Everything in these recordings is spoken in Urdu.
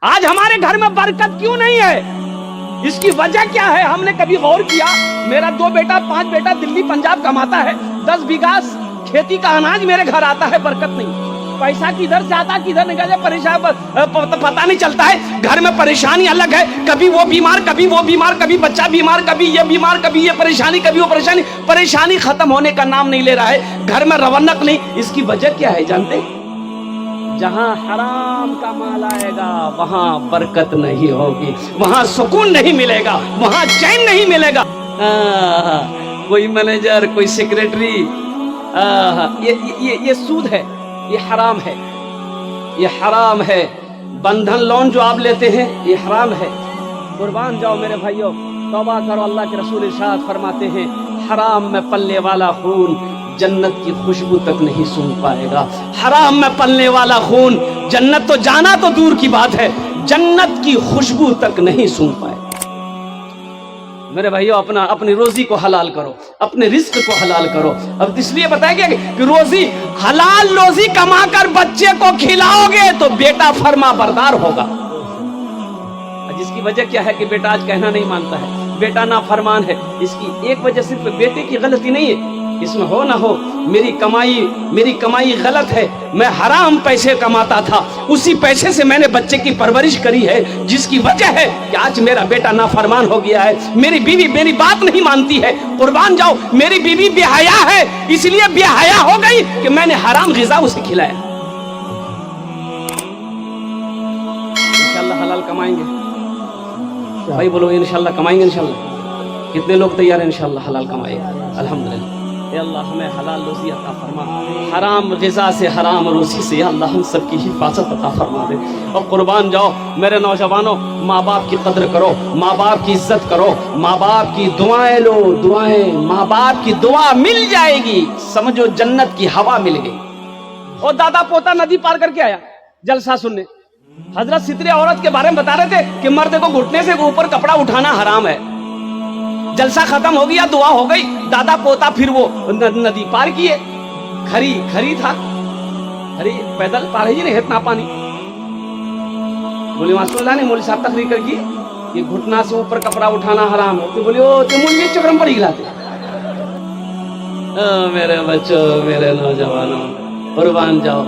آج ہمارے گھر میں برکت کیوں نہیں ہے؟ اس کی وجہ کیا ہے؟ ہم نے کبھی غور کیا؟ میرا 2 بیٹا 5 بیٹا دلی پنجاب کماتا ہے، 10 بیگھا کھیتی کا اناج میرے گھر آتا ہے، برکت نہیں۔ پیسہ کدھر سے آتا کدھر نکل جائے پریشان پتہ نہیں چلتا ہے۔ گھر میں پریشانی الگ ہے، کبھی وہ بیمار کبھی وہ بیمار، کبھی بچہ بیمار کبھی یہ بیمار، کبھی یہ پریشانی کبھی وہ پریشانی، پریشانی ختم ہونے کا نام نہیں لے رہا ہے، گھر میں رونق نہیں۔ اس کی وجہ کیا ہے جانتے؟ جہاں حرام کا مال آئے گا وہاں برکت نہیں ہوگی، وہاں سکون نہیں ملے گا، وہاں چین نہیں ملے گا۔ کوئی مینیجر کوئی سیکریٹری، یہ سود ہے، یہ حرام ہے، یہ حرام ہے۔ بندھن لون جو آپ لیتے ہیں یہ حرام ہے۔ قربان جاؤ میرے بھائیو، توبہ کرو۔ اللہ کے رسول ارشاد فرماتے ہیں حرام میں پلنے والا خون جنت کی خوشبو تک نہیں سونگھ پائے گا۔ حرام میں پلنے والا خون جنت تو جانا تو دور کی بات ہے، جنت کی خوشبو تک نہیں سونگھ پائے گا۔ میرے بھائیو اپنی روزی کو حلال کرو، اپنے رزق کو حلال کرو۔ اب اس لیے بتایا گیا کہ روزی حلال روزی کما کر بچے کو کھلاؤ گے تو بیٹا فرما بردار ہوگا۔ جس کی وجہ کیا ہے کہ بیٹا آج کہنا نہیں مانتا ہے، بیٹا نافرمان ہے۔ اس کی ایک وجہ صرف بیٹے کی غلطی نہیں ہے، اس میں ہو نہ ہو میری کمائی غلط ہے، میں حرام پیسے کماتا تھا، اسی پیسے سے میں نے بچے کی پرورش کری ہے، جس کی وجہ ہے کہ آج میرا بیٹا نافرمان ہو گیا ہے، میری بیوی میری بات نہیں مانتی ہے۔ قربان جاؤ، میری بیوی بے حیا ہے، اس لیے بے حیا ہو گئی کہ میں نے حرام غذا اسے کھلایا۔ انشاءاللہ حلال کمائیں گے بھائی، بولو انشاءاللہ کمائیں گے۔ انشاءاللہ کتنے لوگ تیار ہیں انشاءاللہ حلال کمائیں گے؟ الحمدللہ۔ اے اللہ ہمیں حلال روزی عطا فرما، حرام غذا سے حرام روزی سے یا اللہ ہم سب کی حفاظت عطا فرما دے۔ اور قربان جاؤ میرے نوجوانوں، ماں باپ کی قدر کرو، ماں باپ کی عزت کرو، ماں باپ کی دعائیں لو، دعائیں ماں باپ کی دعا مل جائے گی، سمجھو جنت کی ہوا مل گئی۔ اور دادا پوتا ندی پار کر کے آیا جلسہ سننے، حضرت سترے عورت کے بارے میں بتا رہے تھے کہ مرد کو گھٹنے سے اوپر کپڑا اٹھانا حرام ہے۔ جلسہ ختم ہو گیا، دعا ہو گئی، دادا پوتا پھر وہ ندی پار کیے۔ کھری تھا، کھری پیدل پار ہی نہیں اتنا پانی۔ بولے ماسٹر اللہ نے مولوی صاحب تقریر کر کی کہ گھٹنا سے اوپر کپڑا اٹھانا حرام ہے، تو بولے او تو مولوی چکرم پڑی گلاتے۔ میرے بچوں میرے نوجوانوں، قربان جاؤ،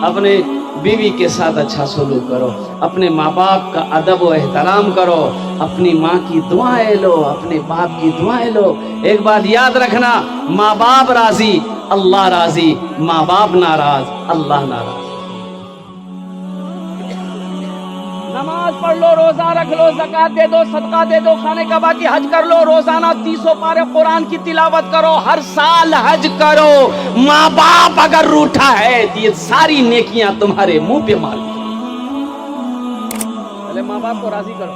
اپنے بیوی کے ساتھ اچھا سلوک کرو، اپنے ماں باپ کا ادب و احترام کرو، اپنی ماں کی دعائیں لو، اپنے باپ کی دعائیں لو۔ ایک بات یاد رکھنا، ماں باپ راضی اللہ راضی، ماں باپ ناراض اللہ ناراض۔ نماز پڑھ لو، روزہ رکھ لو، زکات دے دو، صدقہ دے دو، خانہ کعبہ کی حج کر لو، روزانہ 300 پارے قرآن کی تلاوت کرو، ہر سال حج کرو۔ ماں باپ اگر روٹھا ہے تو یہ ساری نیکیاں تمہارے منہ پہ مار دیں۔ پہلے ماں باپ کو راضی کرو۔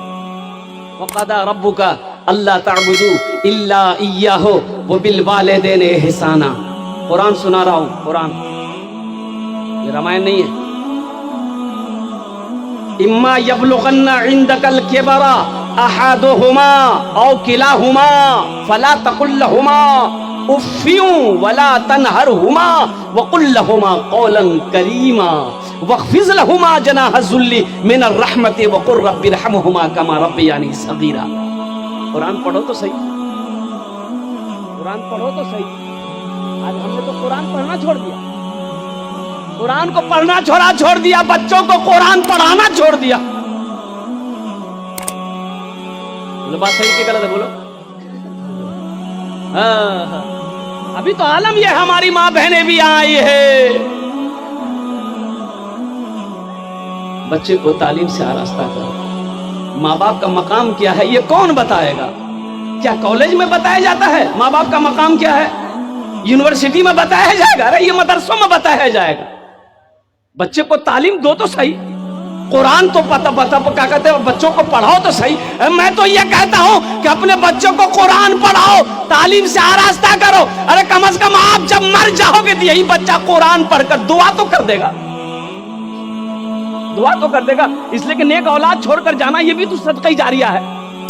وَقَضَىٰ رَبُّكَ أَلَّا تَعْبُدُوا إِلَّا إِيَّاهُ وَبِالْوَالِدَيْنِ إِحْسَانًا۔ قرآن سنا رہا ہوں، قرآن، یہ رامائن نہیں ہے۔ اما یبلغن عندک الکبر احدہما او کلاہما فلا تقل لہما اف ولا تنہرہما وقل لہما قولا کریما واخفض لہما جناح الذل من الرحمت وقل رب ارحمہما کما ربیانی صغیرا۔ قرآن پڑھو تو صحیح، قرآن پڑھو تو صحیح۔ آج ہم نے تو قرآن پڑھنا چھوڑ دیا، قرآن کو پڑھنا چھوڑ دیا، بچوں کو قرآن پڑھانا چھوڑ دیا۔ بولو بات صحیح کہ غلط ہے؟ بولو۔ ابھی تو عالم یہ ہماری ماں بہنیں بھی آئی ہے۔ بچے کو تعلیم سے آراستہ کرو۔ ماں باپ کا مقام کیا ہے یہ کون بتائے گا؟ کیا کالج میں بتایا جاتا ہے ماں باپ کا مقام کیا ہے؟ یونیورسٹی میں بتایا جائے گا؟ ارے یہ مدرسوں میں بتایا جائے گا۔ بچے کو تعلیم دو تو صحیح، قرآن تو پتہ کیا کہتے ہیں، بچوں کو پڑھاؤ تو صحیح۔ میں تو یہ کہتا ہوں کہ اپنے بچوں کو قرآن پڑھاؤ، تعلیم سے آراستہ کرو۔ ارے کم از کم آپ جب مر جاؤ گے تو یہی بچہ قرآن پڑھ کر دعا تو کر دے گا، دعا تو کر دے گا۔ اس لیے کہ نیک اولاد چھوڑ کر جانا یہ بھی تو صدقہ جاریہ ہے۔